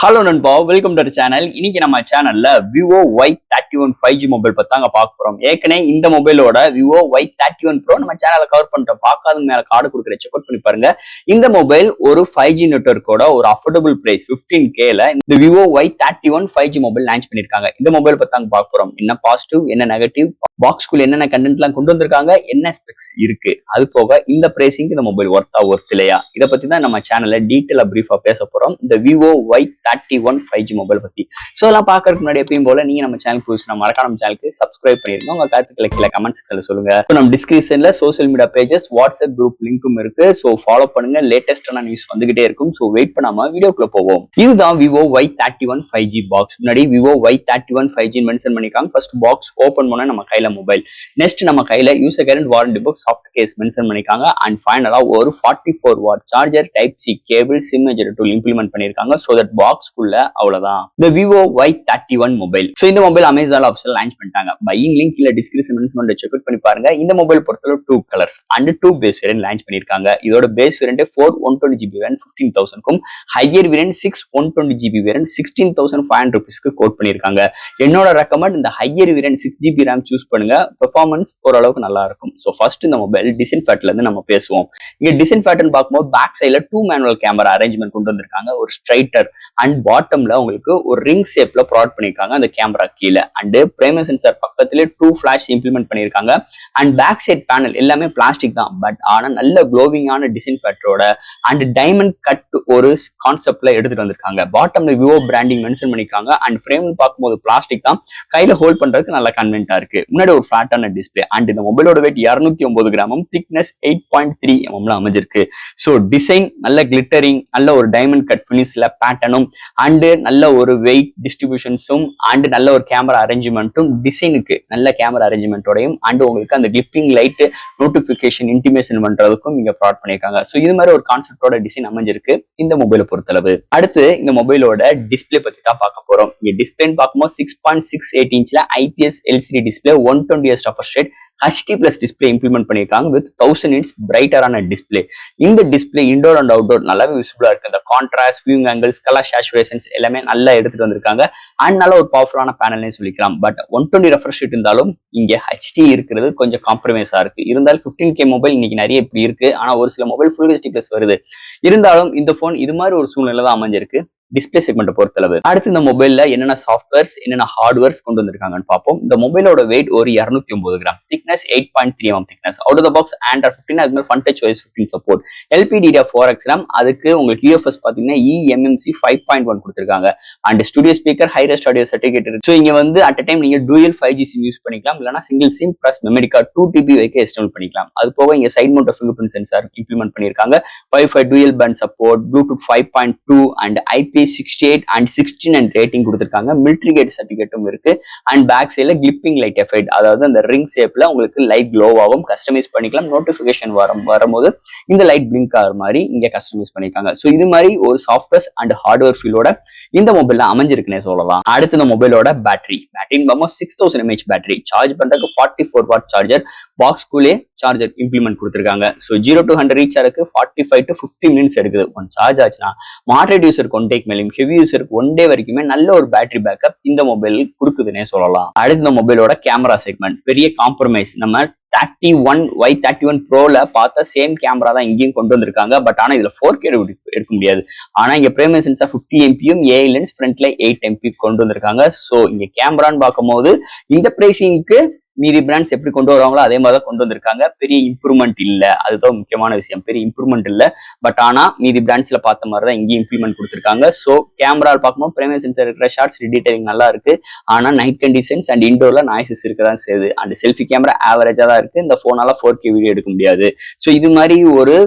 Hello நண்பா, welcome to channel. இன்னைக்கு நம்ம சேனல்ல விவோ Y31 5G மொபைல் பத்தாங்க பார்க்க போறோம். ஏற்கனவே இந்த மொபைலோட விவோ Y31 Pro நம்ம சேனல்ல கவர் பண்ணிட்டோம். பார்க்காதவங்க மேல கார்டு கொடுக்குற செக் அவுட் பண்ணி பாருங்க. இந்த மொபைல் ஒரு 5G நெட்வொர்க்கோட ஒரு அஃபோர்டபுள் பிரைஸ் 15K இந்த Vivo Y31 5G mobile launch பண்ணிருக்காங்க. இந்த மொபைல் பத்தாங்க பார்க்க போறோம். என்ன பாசிட்டிவ், என்ன நெகட்டிவ், பாக்ஸ்குள்ள என்னென்ன கண்டென்ட் எல்லாம் கொண்டு வந்திருக்காங்க, என்ன ஸ்பெக்ஸ் இருக்கு, அது போக இந்த பிரைசிங் இந்த மொபைல் ஒர்த் இல்லையா, இதை பத்தி தான் நம்ம சேனல்ல டீட்டெயிலா பிரீஃபா பேச போறோம். இந்த விவோ Y31 5G மொபைல் பத்தி. சோ எல்லாம் பாக்குறதுக்கு முன்னாடி எப்பயும் போல நீங்க நம்ம சேனல் புதுசு மறக்காம நம்ம சேனலுக்கு சப்ஸ்கிரைப் பண்ணிருங்க. உங்க கருத்துக்களை கீழே கமெண்ட் செக்ஷன்ல சொல்லுங்க. நம்ம டிஸ்கிரிப்ஷன்ல social media pages, WhatsApp group லிங்க்கும் இருக்கு. சோ ஃபாலோ பண்ணுங்க. லேட்டஸ்டான நியூஸ் வந்துகிட்டே இருக்கும். சோ வெயிட் பண்ணாம வீடியோக்குள்ள போவோம். இதுதான் விவோ Y31 5G பாக்ஸ். முன்னாடி விவோ Y31 5G மென்ஷன் பண்ணிருக்காங்க. ஃபர்ஸ்ட் பாக்ஸ் ஓபன் பண்ண நம்ம கையில மொபைல், நெக்ஸ்ட் நம்ம கையில user guarantee warranty book, soft case mention பண்ணிருக்காங்க. அண்ட் ஃபைனலா ஒரு 44 watt charger, type C cable, SIM ejector tool implement பண்ணிருக்காங்க. சோ தட் பாக்ஸ்க்குள்ள அவ்வளவுதான் இந்த விவோ Y31 மொபைல். சோ இந்த மொபைல் அமேசான் ஆப்ஷன்ல லான்ச் பண்ணிட்டாங்க. பையிங் லிங்க் இல்ல டிஸ்கிரிப்ஷன் செக் அவுட் பண்ணி பாருங்க. இந்த மொபைல் பொறுத்தவரை 2 colours and 2 base variant launch பண்ணிருக்காங்க. இதோட பேஸ் வேரியன்ட் 4 120GB வேரியன்ட் 15,000க்கும், ஹையர் வேரியன்ட் 6 120GB வேரியன்ட் 16,500 ரூபீஸ்க்கு கோட் பண்ணிருக்காங்க. என்னோட ரெக்கமெண்ட் இந்த higher variant 6GB RAM choose பண்ணுங்க. பெர்ஃபார்மன்ஸ் ஓரளவுக்கு நல்லா இருக்கும். சோ ஃபர்ஸ்ட் இந்த மொபைல் டிசைன் பேட்டர்ல இருந்து நம்ம பேசுவோம். இங்க டிசைன் பேட்டர்ன் பார்க்கும்போது பேக் சைடுல 2 மேனுவல் கேமரா அரேஞ்ச்மெண்ட் கொண்டு வந்திருக்காங்க. ஒரு ஸ்ட்ரைட்டர் அண்ட் பாட்டம்ல உங்களுக்கு ஒரு ரிங் ஷேப்ல ப்ரொவைட் பண்ணிருக்காங்க அந்த கேமரா கீழே. அண்ட் பிரைமரி சென்சார் பக்கத்துல 2 ஃபிளாஷ் இம்ப்ளிமெண்ட் பண்ணிருக்காங்க. அண்ட் பேக் சைட் பேனல் எல்லாமே பிளாஸ்டிக் தான், பட் ஆனா நல்ல க்ளோவிங்கான டிசைன் பேட்டரோட அண்ட் டைமண்ட் கட் ஒரு கான்செப்ட்ல எடுத்துட்டு வந்திருக்காங்க. பாட்டம்ல விவோ பிராண்டிங் மென்ஷன் பண்ணிருக்காங்க. அண்ட் ஃப்ரேம் பார்க்கும்போது பிளாஸ்டிக் தான், கையில ஹோல்ட் பண்றதுக்கு நல்ல கன்வென்ட்டா இருக்கு. முன்னாடி ஒரு ஃபிளாட்டான டிஸ்பிளே. அண்ட் இந்த மொபைலோட வெயிட் 209 கிராமும், திக்னஸ் 8.3 mm அமைஞ்சிருக்கு. சோ டிசைன் நல்ல கிளிட்டரிங், நல்ல ஒரு டைமண்ட் கட் பினிஷ்ல பேட்டர்னும், அண்ட் நல்ல ஒரு வெயிட் டிஸ்ட்ரிபியூஷன்ஸும், அண்ட் நல்ல ஒரு கேமரா அரேஞ்ச்மெண்ட்டும், டிசைனுக்கு நல்ல கேமரா அரேஞ்ச்மெண்டோடையும், அண்ட் உங்களுக்கு அந்த கிளிப்பிங் லைட் நோட்டிபிகேஷன் இன்டிமேஷன் பண்றதுக்கும் இங்க ப்ராட் பண்ணிருக்காங்க. சோ இது மாதிரி ஒரு கான்செப்டோட டிசைன் அமைஞ்சிருக்கு இந்த மொபைலை பொறுத்தளவு. அடுத்து இந்த மொபைலோட டிஸ்பிளே பத்தி தான் பார்க்க போறோம். இங்க டிஸ்பிளேன்னு பார்க்கும்போது 6.68 இன்ச்ல IPS LCD display, 120Hz refresh rate, HD plus display implement பண்ணிருக்காங்க வித் 1000 nits பிரைட்டரான டிஸ்பிளே. இந்த டிஸ்பிளே இன்டோர் அண்ட் அவுட்டோர் நல்லாவே விசிபிளா இருக்கு. இந்த contrast, viewing angles, colour saturations எல்லாமே நல்லா எடுத்துட்டு வந்திருக்காங்க. அண்ட் நல்ல ஒரு பவர்ஃபுல்லான பேனல்னே சொல்லிக்கலாம். பட் 120 refresh rate இருந்தாலும் இங்க HD இருக்கிறது கொஞ்சம் காம்ப்ரமைஸா இருக்கு. இருந்தாலும் 15K மொபைல் இன்னைக்கு நிறைய இப்படி இருக்கு. ஆனா ஒரு சில மொபைல் ஃபுல் HD plus வருது. இருந்தாலும் இந்த போன் இது மாதிரி ஒரு சூழ்நிலை தான் அமைஞ்சிருக்கு டிஸ்பிளே செக்மெண்ட் பொறுத்தளவு. அடுத்து இந்த மொபைல்ல என்னென்ன சாஃப்ட்வேர்ஸ், என்னென்ன ஹார்ட்வேர்ஸ் கொண்டு வந்திருக்காங்கன்னு பார்ப்போம். இந்த மொபைலோட வெயிட் ஒரு 209 கிராம், thickness 8.3 mm thickness. Out of the box Android 15, அது மாதிரி FunTouch OS 15 support. LPDDR4X RAM, அதுக்கு உங்களுக்கு UFS பாத்தீங்கன்னா eMMC 5.1 கொடுத்திருக்காங்க. And studio speaker, high res audio certificate இருக்கு. ஸோ இங்க வந்து அட் டைம் நீங்க டூயல் 5G சிம் யூஸ் பண்ணிக்கலாம், இல்லைனா single SIM plus memory card 2TB வரைக்கும் எக்ஸ்டர்னல் பண்ணிக்கலாம். அது போக இங்க side mount fingerprint sensor implement பண்ணிருக்காங்க. Wi-Fi dual band support, Bluetooth 5.2 and IP68 and 16 and rating கொடுத்திருக்காங்க. மிலிட்டரி கேட் சர்டிஃபிகேட்டும் இருக்கு. அண்ட் பேக் சைட்ல கிளிப்பிங் லைட் எஃபெக்ட், அதாவது அந்த ரிங் ஷேப்ல உங்களுக்கு லைட் க்ளோவாகவும் கஸ்டமைஸ் பண்ணிக்கலாம். நோட்டிபிகேஷன் வரும்போது இந்த லைட் பிளிங்க் ஆகிற மாதிரி இங்க கஸ்டமைஸ் பண்ணிருக்காங்க. ஸோ இது மாதிரி ஒரு சாஃப்ட்வேர் அண்ட் ஹார்ட்வேர் ஃபீலோட இந்த மொபைல்ல அமைஞ்சிருக்குன்னே சொல்லலாம். அடுத்து இந்த மொபைலோட பேட்டரி 6000 mAh பேட்டரி, சார்ஜ் பண்றதுக்கு 44 வாட் சார்ஜர், பாக்ஸ்குள்ளே சார்ஜர் இம்ப்ளிமெண்ட் கொடுத்திருக்காங்க. ஸோ 0 to 100 ரீச் ஆகிறதுக்கு 45 to 50 மினிட்ஸ் எடுக்குது. ஒன் சார்ஜ் ஆச்சுன்னா மாடரேட் யூசருக்கு 1 டேக் மேலும், ஹெவி யூசருக்கு 1 டே வரைக்குமே நல்ல ஒரு பேட்டரி பேக்கப் இந்த மொபைல் கொடுக்குதுன்னே சொல்லலாம். அடுத்த இந்த மொபைலோட கேமரா செக்மெண்ட் பெரிய காம்ப்ரமைஸ். நம்ம Y31 Proல பார்த்த சேம் கேமரா தான் இங்கேயும் கொண்டு வந்திருக்காங்க. பட் ஆனா இதுல 4K எடுக்க முடியாது. ஆனா இங்க primary sensor 50 MP AI lens, ஃப்ரண்ட்ல 8 MP கொண்டு வந்திருக்காங்க. சோ இங்க கேமரான்னு பார்க்கும்போது இந்த பிரைசிங்க்கு மீதி பிராண்ட்ஸ் எப்படி கொண்டு வருவாங்களோ அதே மாதிரி தான் கொண்டு வந்திருக்காங்க. பெரிய இம்ப்ரூவ்மெண்ட் இல்ல, அதுதான் முக்கியமான விஷயம். பெரிய இம்ப்ரூவ்மெண்ட் இல்ல. பட் ஆனா மீதி பிராண்ட்ஸ்ல பார்த்த மாதிரி தான் இங்கேயும் இம்ப்ளிமெண்ட் கொடுத்திருக்காங்க. சோ கேமரா பார்க்கும்போது பிரைமரி சென்சார் இருக்கிற ஷார்ட்ஸ் டீடைலிங் நல்லா இருக்கு. ஆனா நைட் கண்டிஷன்ஸ் அண்ட் இன்டோர்ல நாய்ஸஸ் இருக்கதான் செய்யுது. அண்ட் செல்ஃபி கேமரா ஆவரேஜா தான் இருக்கு. இந்த போனால 4K வீடியோ எடுக்க முடியாது. சோ இது மாதிரி ஒரு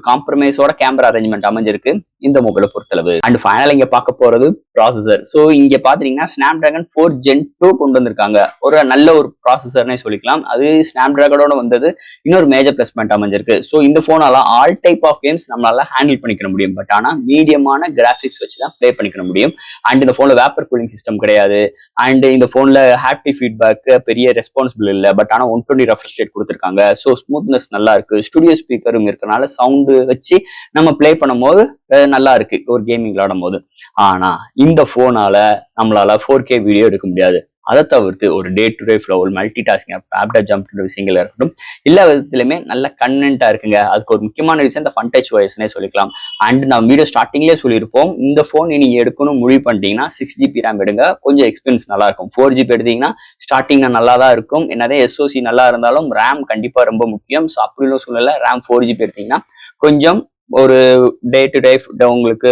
காம்ப்ரமைஸோட கேமரா அரேஞ்ச்மெண்ட் அமைஞ்சிருக்கு இந்த மொபைலை பொறுத்தளவு. அண்ட் ஃபைனல் இங்க பார்க்க போறது ப்ராசஸர். சோ இங்க பாத்தீங்கன்னா Snapdragon 4 Gen 2 கொண்டு வந்திருக்காங்க. ஒரு நல்ல ஒரு ப்ராசஸர்னே சொல்லிக்கலாம். அது Snapdragonோட வந்தது இன்னொரு மேஜர் பிளஸ் பாயிண்ட் அமைஞ்சிருக்கு. சோ இந்த போனால ஆல் டைப் ஆஃப் கேம்ஸ் நம்மளால ஹேண்டில் பண்ணிக்க முடியும். பட் ஆனா மீடியமான கிராபிக்ஸ் வச்சுதான் பிளே பண்ணிக்க முடியும். அண்ட் இந்த போன்ல வேப்பர் கூலிங் சிஸ்டம் கிடையாது. அண்ட் இந்த போன்ல ஹாப்டிக் ஃபீட்பேக் பெரிய ரெஸ்பான்சிபிள் இல்ல. பட் ஆனா 120 ரெஃப்ரெஷ் ரேட் கொடுத்திருக்காங்க. சோ ஸ்மூத்னஸ் நல்லா இருக்கு. ஸ்டுடியோ ஸ்பீக்கரும் இருக்கனால சவுண்ட் வச்சு நம்ம பிளே பண்ணும்போது நல்லா இருக்கு ஒரு கேமிங் விளையாடும் போது. ஆனா இந்த போனால நம்மளால 4K வீடியோ எடுக்க முடியாது. அதை தவிர்த்து ஒரு டே டு டே ஃப்ளோ ஒரு மல்டி டாஸ்கிங் ஆப்டா ஜம்ப் விஷயங்கள் இருக்கட்டும் எல்லா விதத்திலுமே நல்ல கன்வென்ட்டா இருக்குங்க. அதுக்கு ஒரு முக்கியமான ரீசன் இந்த ஃபன் டச் வாய்ஸ்னே சொல்லிக்கலாம். அண்ட் நம்ம வீடியோ ஸ்டார்டிங்லேயே சொல்லியிருப்போம், இந்த போன் நீங்க எடுக்கணும் முடிவு பண்ணிட்டீங்கன்னா 6GB ரேம் எடுங்க, கொஞ்சம் எக்ஸ்பீரியன்ஸ் நல்லா இருக்கும். 4GB எடுத்தீங்கன்னா ஸ்டார்டிங்ல நல்லா தான் இருக்கும். என்னதே எஸ்ஓசி நல்லா இருந்தாலும் ரேம் கண்டிப்பா ரொம்ப முக்கியம். ஸோ அப்படின்னு சூழ்நிலை ரேம் 4GB எடுத்தீங்கன்னா கொஞ்சம் ஒரு டே டு டே உங்களுக்கு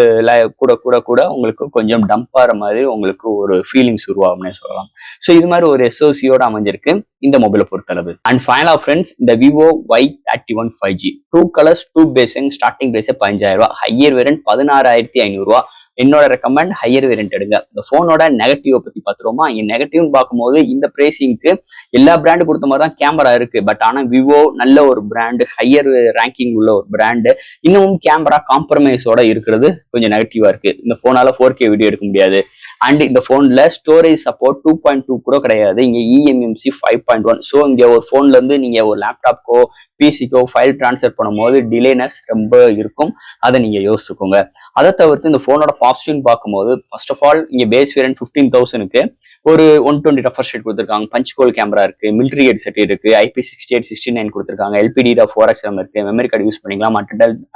கூட கூட கூட உங்களுக்கு கொஞ்சம் டம்ப் ஆகிற மாதிரி உங்களுக்கு ஒரு ஃபீலிங்ஸ் உருவாகும்னே சொல்லலாம். ஸோ இது மாதிரி ஒரு எஸ்ஓசியோட அமைஞ்சிருக்கு இந்த மொபைலை பொறுத்தளவு. அண்ட் ஃபைனலா ஃப்ரெண்ட்ஸ், இந்த விவோ Y31 5G 2 கலர்ஸ் 2 பேசிங் ஸ்டார்டிங் பிரைஸ் 5000 ரூபாய், ஹையர் வேரியன்ட் 16,500 ரூபாய். என்னோட ரெக்கமெண்ட் ஹையர் வேரியன்ட் எடுங்க. இந்த போனோட நெகட்டிவ் பத்தி பாத்துருவோமா? இங்க நெகட்டிவ்னு பார்க்கும்போது இந்த பிரைசிங்க்கு எல்லா பிராண்டு கொடுத்த மாதிரி தான் கேமரா இருக்கு. பட் ஆனா விவோ நல்ல ஒரு பிராண்டு, ஹையர் ரேங்கிங் உள்ள ஒரு பிராண்டு, இன்னமும் கேமரா காம்ப்ரமைஸோட இருக்கிறது கொஞ்சம் நெகட்டிவா இருக்கு. இந்த போனால 4K வீடியோ எடுக்க முடியாது. அண்ட் இந்த போன்ல ஸ்டோரேஜ் சப்போர்ட் 2.2 கூட கிடையாது. இங்க eMMC 5.1. ஸோ இங்க ஒரு போன்ல இருந்து நீங்க ஒரு லேப்டாப்க்கோ பிசிக்கோ ஃபைல் டிரான்ஸ்ஃபர் பண்ணும்போது டிலேனஸ் ரொம்ப இருக்கும். அதை நீங்க யோசிச்சுக்கோங்க. அதை தவிர்த்து இந்த போனோட பாசிட்டிவ் பார்க்கும்போது ஃபர்ஸ்ட் ஆஃப் ஆல் இங்க பேஸ் வேரியன்ட் 15,000க்கு ஒரு 120 ரெஃப்ரெஷ் ரேட் கொடுத்துருக்காங்க. பஞ்ச் கோல் கேமரா இருக்கு, மிலிட்டரி ஹெட்செட் இருக்கு, IP6869 கொடுத்துருக்காங்க, LPDDR 4x இருக்கு, மெமரி கார்டு யூஸ் பண்ணிக்கலாம்.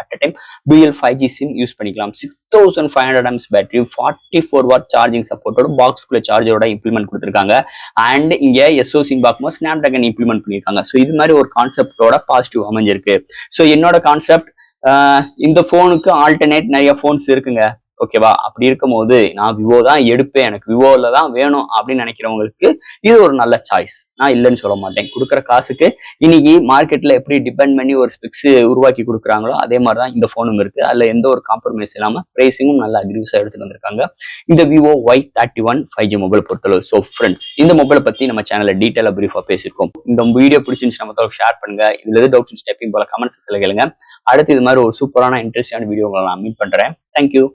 At time dual 5G SIM use பண்ணிக்கலாம். 6500 mAh பேட்டரி, 44 வாட் சார்ஜிங் சப்போர்ட்டோட பாக்ஸ்குள்ள சார்ஜரோட இம்ப்ளிமெண்ட் கொடுத்துருக்காங்க. அண்ட் இங்க எஸ்ஓசின்னு பார்க்கும்போது ஸ்னாப் டிராகன் இம்ப்ளிமெண்ட் பண்ணியிருக்காங்க. ஸோ இது மாதிரி ஒரு கான்செப்டோட பாசிட்டிவ் அமைஞ்சிருக்கு. ஸோ என்னோட கான்செப்ட், இந்த போனுக்கு ஆல்டர்னேட் நிறைய போன்ஸ் இருக்குங்க. ஓகேவா? அப்படி இருக்கும் போது நான் விவோ தான் எடுப்பேன், எனக்கு விவோல தான் வேணும் அப்படின்னு நினைக்கிறவங்களுக்கு இது ஒரு நல்ல சாய்ஸ். நான் இல்லைன்னு சொல்ல மாட்டேன். கொடுக்குற காசுக்கு இன்னைக்கு மார்க்கெட்ல எப்படி டிபெண்ட் பண்ணி ஒரு ஸ்பெக்ஸ் உருவாக்கி கொடுக்குறாங்களோ அதே மாதிரி தான் இந்த போனும் இருக்கு. அதுல எந்த ஒரு காம்ப்ரமைஸ் இல்லாம பிரைசிங்கும் நல்ல அக்ரிவ்ஸா எடுத்துட்டு வந்திருக்காங்க இந்த விவோ Y31 5G மொபைல் பொறுத்தளவு. ஸோ ஃப்ரெண்ட்ஸ், இந்த மொபைலை பத்தி நம்ம சேனல்ல டீட்டெயிலா பிரீஃபா பேசியிருக்கோம். இந்த வீடியோ பிடிச்சிருந்துச்சு நம்ம ஷேர் பண்ணுங்க. இதுல எது டவுட்ஸ் ஸ்டெப்பிங் போல கமெண்ட்ஸ் கேளுங்க. அடுத்து இது மாதிரி ஒரு சூப்பரான இன்ட்ரெஸ்டான வீடியோ உங்களை நான் மீட் பண்றேன். தேங்க்யூ.